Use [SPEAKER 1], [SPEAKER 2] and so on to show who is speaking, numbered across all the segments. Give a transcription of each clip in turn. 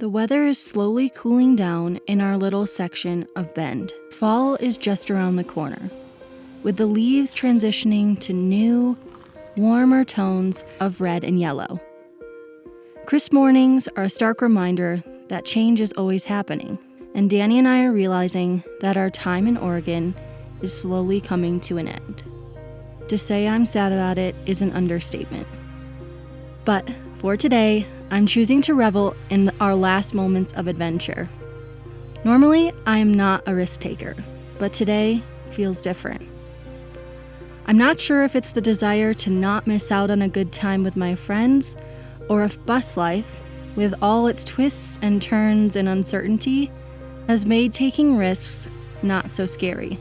[SPEAKER 1] The weather is slowly cooling down in our little section of Bend. Fall is just around the corner, with the leaves transitioning to new, warmer tones of red and yellow. Crisp mornings are a stark reminder that change is always happening, and Danny and I are realizing that our time in Oregon is slowly coming to an end. To say I'm sad about it is an understatement. But for today, I'm choosing to revel in our last moments of adventure. Normally, I am not a risk taker, but today feels different. I'm not sure if it's the desire to not miss out on a good time with my friends, or if bus life, with all its twists and turns and uncertainty, has made taking risks not so scary.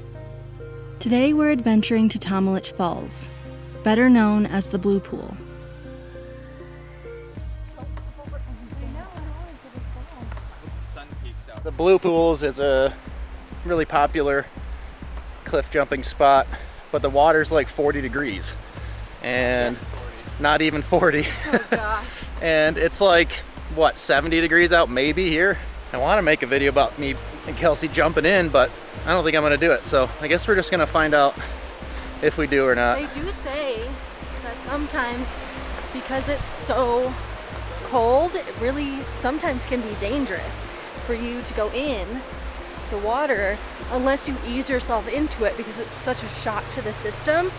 [SPEAKER 1] Today we're adventuring to Tomolich Falls, better known as the Blue Pool.
[SPEAKER 2] The Blue Pools is a really popular cliff jumping spot, but the water's like 40 degrees and not even 40.
[SPEAKER 1] Oh gosh.
[SPEAKER 2] And it's like, what, 70 degrees out maybe here? I want to make a video about me and Kelsey jumping in, but I don't think I'm going to do it. So I guess we're just going to find out if we do or not.
[SPEAKER 1] They do say that sometimes, because it's so cold, it really sometimes can be dangerous for you to go in the water unless you ease yourself into it, because it's such a shock to the system.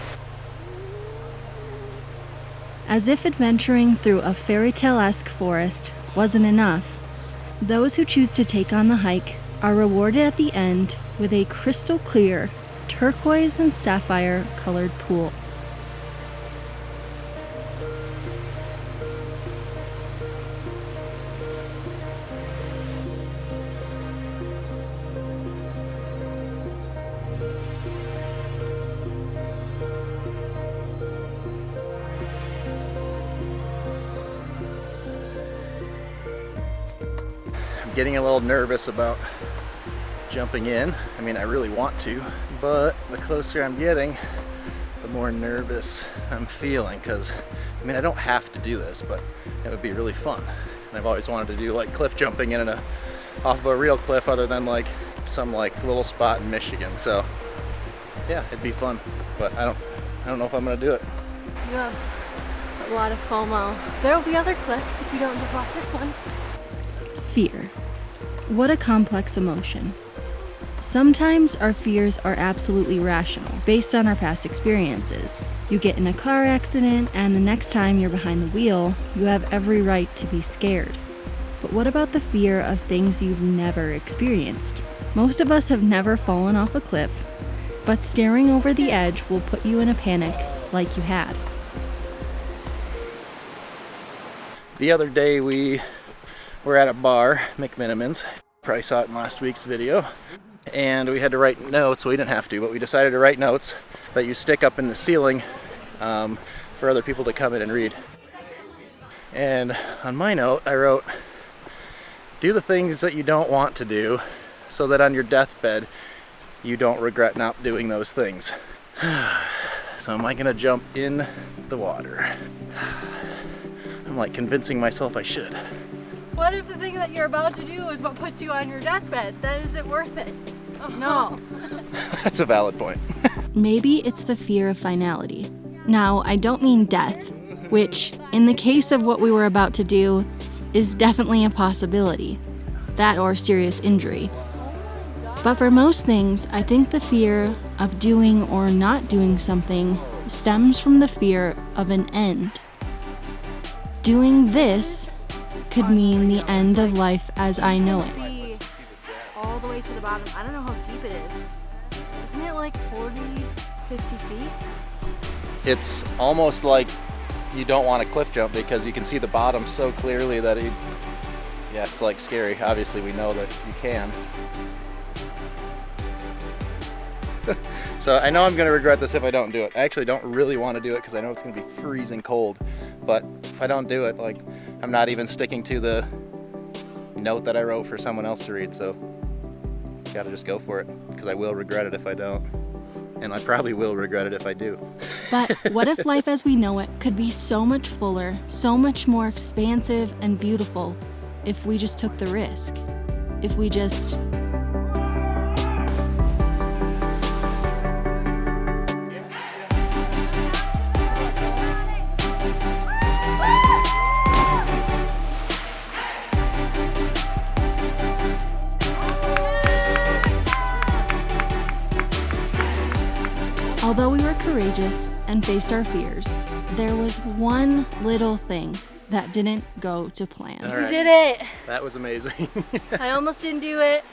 [SPEAKER 1] As if adventuring through a fairy tale-esque forest wasn't enough, those who choose to take on the hike are rewarded at the end with a crystal clear, turquoise and sapphire colored pool.
[SPEAKER 2] Getting a little nervous about jumping in. I mean, I really want to, but the closer I'm getting, the more nervous I'm feeling, because I mean, I don't have to do this, but it would be really fun. And I've always wanted to do like cliff jumping off of a real cliff, other than like some like little spot in Michigan. So yeah, it'd be fun, but I don't know if I'm gonna do it.
[SPEAKER 1] You have a lot of FOMO. There will be other cliffs if you don't jump off this one. Fear. What a complex emotion. Sometimes our fears are absolutely rational, based on our past experiences. You get in a car accident, and the next time you're behind the wheel, you have every right to be scared. But what about the fear of things you've never experienced? Most of us have never fallen off a cliff, but staring over the edge will put you in a panic like you had.
[SPEAKER 2] The other day we were at a bar, McMiniman's. Probably saw it in last week's video. And we had to write notes. Well, we didn't have to, but we decided to write notes that you stick up in the ceiling for other people to come in and read. And on my note, I wrote, do the things that you don't want to do so that on your deathbed, you don't regret not doing those things. So am I gonna jump in the water? I'm like convincing myself I should.
[SPEAKER 1] What if the thing that you're about to do is what puts you on your deathbed? Then is it worth it? No.
[SPEAKER 2] That's a valid point.
[SPEAKER 1] Maybe it's the fear of finality. Now, I don't mean death, which, in the case of what we were about to do, is definitely a possibility. That or serious injury. But for most things, I think the fear of doing or not doing something stems from the fear of an end. Doing this could mean the end of life as I know it. See all the way to the bottom. I don't know how deep it is. Isn't it like 40, 50 feet?
[SPEAKER 2] It's almost like you don't want to cliff jump because you can see the bottom so clearly that it's like scary. Obviously we know that you can. So I know I'm going to regret this if I don't do it. I actually don't really want to do it because I know it's going to be freezing cold. But if I don't do it, like, I'm not even sticking to the note that I wrote for someone else to read. So gotta just go for it, because I will regret it if I don't. And I probably will regret it if I do.
[SPEAKER 1] But what if life as we know it could be so much fuller, so much more expansive and beautiful if we just took the risk, if we just... Although we were courageous and faced our fears, there was one little thing that didn't go to plan.
[SPEAKER 2] All right.
[SPEAKER 3] We did it!
[SPEAKER 2] That was amazing.
[SPEAKER 3] I almost didn't do it.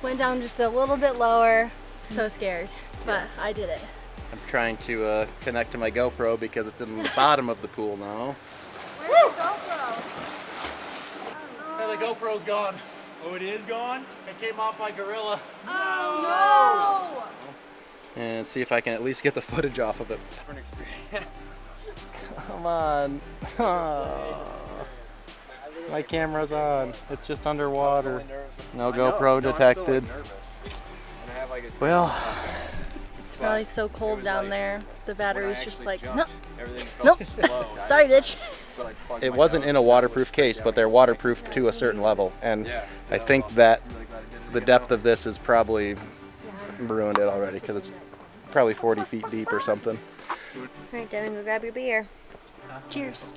[SPEAKER 3] Went down just a little bit lower. So scared, but I did it.
[SPEAKER 2] I'm trying to connect to my GoPro because it's in the bottom of the pool now.
[SPEAKER 3] Where's the GoPro?
[SPEAKER 2] Hey, the GoPro's gone.
[SPEAKER 4] Oh, it is gone?
[SPEAKER 2] It came off my gorilla.
[SPEAKER 3] Oh no!
[SPEAKER 2] And see if I can at least get the footage off of it.
[SPEAKER 4] Different experience.
[SPEAKER 2] Come on. Oh. My camera's on. It's just underwater. No GoPro detected. Well,
[SPEAKER 3] It's probably so cold down there. The battery's just like, no,
[SPEAKER 4] Everything
[SPEAKER 3] nope.
[SPEAKER 4] felt slow.
[SPEAKER 3] Sorry, bitch.
[SPEAKER 4] So I plugged
[SPEAKER 2] it
[SPEAKER 4] my
[SPEAKER 2] wasn't in a waterproof case, but they're waterproof to a certain level. And I think that the depth of this has probably ruined it already because it's probably 40 feet deep or something.
[SPEAKER 3] All right, Devin, go grab your beer. Cheers.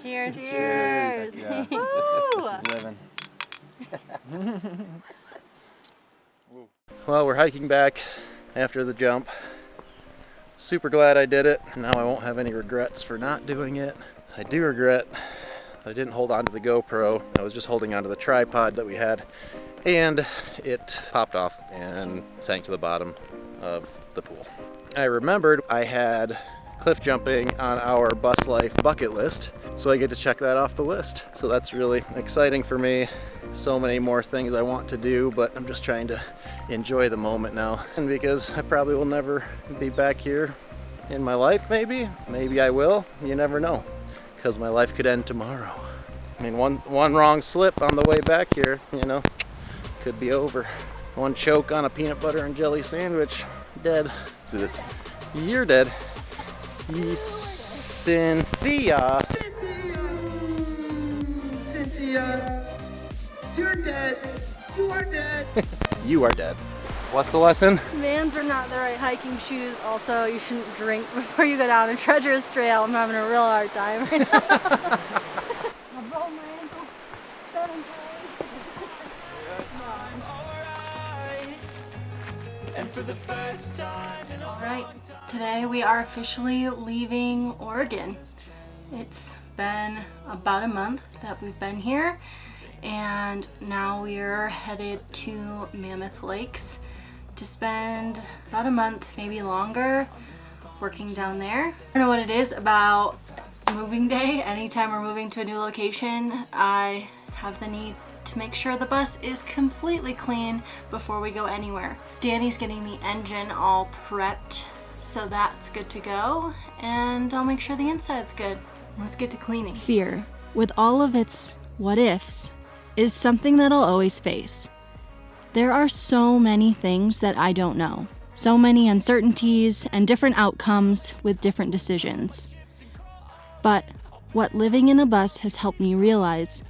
[SPEAKER 3] Cheers.
[SPEAKER 2] Cheers.
[SPEAKER 4] Yeah.
[SPEAKER 3] Woo!
[SPEAKER 4] living.
[SPEAKER 2] Well, we're hiking back after the jump. Super glad I did it. Now I won't have any regrets for not doing it. I do regret I didn't hold on to the GoPro. I was just holding onto the tripod that we had, and it popped off and sank to the bottom of the pool. I remembered I had cliff jumping on our Bus Life bucket list, so I get to check that off the list. So that's really exciting for me. So many more things I want to do, but I'm just trying to enjoy the moment now. And because I probably will never be back here in my life, maybe I will, you never know, because my life could end tomorrow. I mean, one wrong slip on the way back here, you know, could be over. One choke on a peanut butter and jelly sandwich, dead. So this, you're dead. Cynthia.
[SPEAKER 5] Cynthia, you're dead. You are dead.
[SPEAKER 2] You are dead. What's the lesson?
[SPEAKER 3] Vans are not the right hiking shoes. Also, you shouldn't drink before you go down a treacherous trail. I'm having a real hard time right now. I rolled my ankle 7 times.
[SPEAKER 1] Right, today we are officially leaving Oregon. It's been about a month that we've been here, and now we're headed to Mammoth Lakes to spend about a month, maybe longer, working down there. I don't know what it is about moving day. Anytime we're moving to a new location, I have the need to make sure the bus is completely clean before we go anywhere. Danny's getting the engine all prepped, so that's good to go, and I'll make sure the inside's good. Let's get to cleaning. Fear, with all of its what ifs, is something that I'll always face. There are so many things that I don't know, so many uncertainties and different outcomes with different decisions. But what living in a bus has helped me realize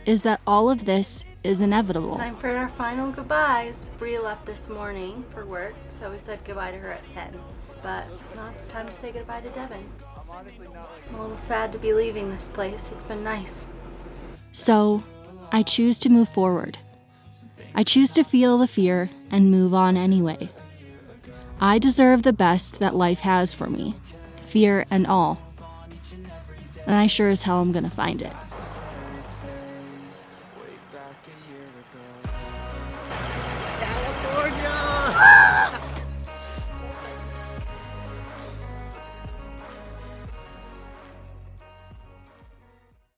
[SPEAKER 1] is that all of this is inevitable. Time for our final goodbyes. Bree left this morning for work, so we said goodbye to her at 10. But now it's time to say goodbye to Devin. I'm a little sad to be leaving this place. It's been nice. So, I choose to move forward. I choose to feel the fear and move on anyway. I deserve the best that life has for me, fear and all. And I sure as hell am gonna find it.
[SPEAKER 2] California!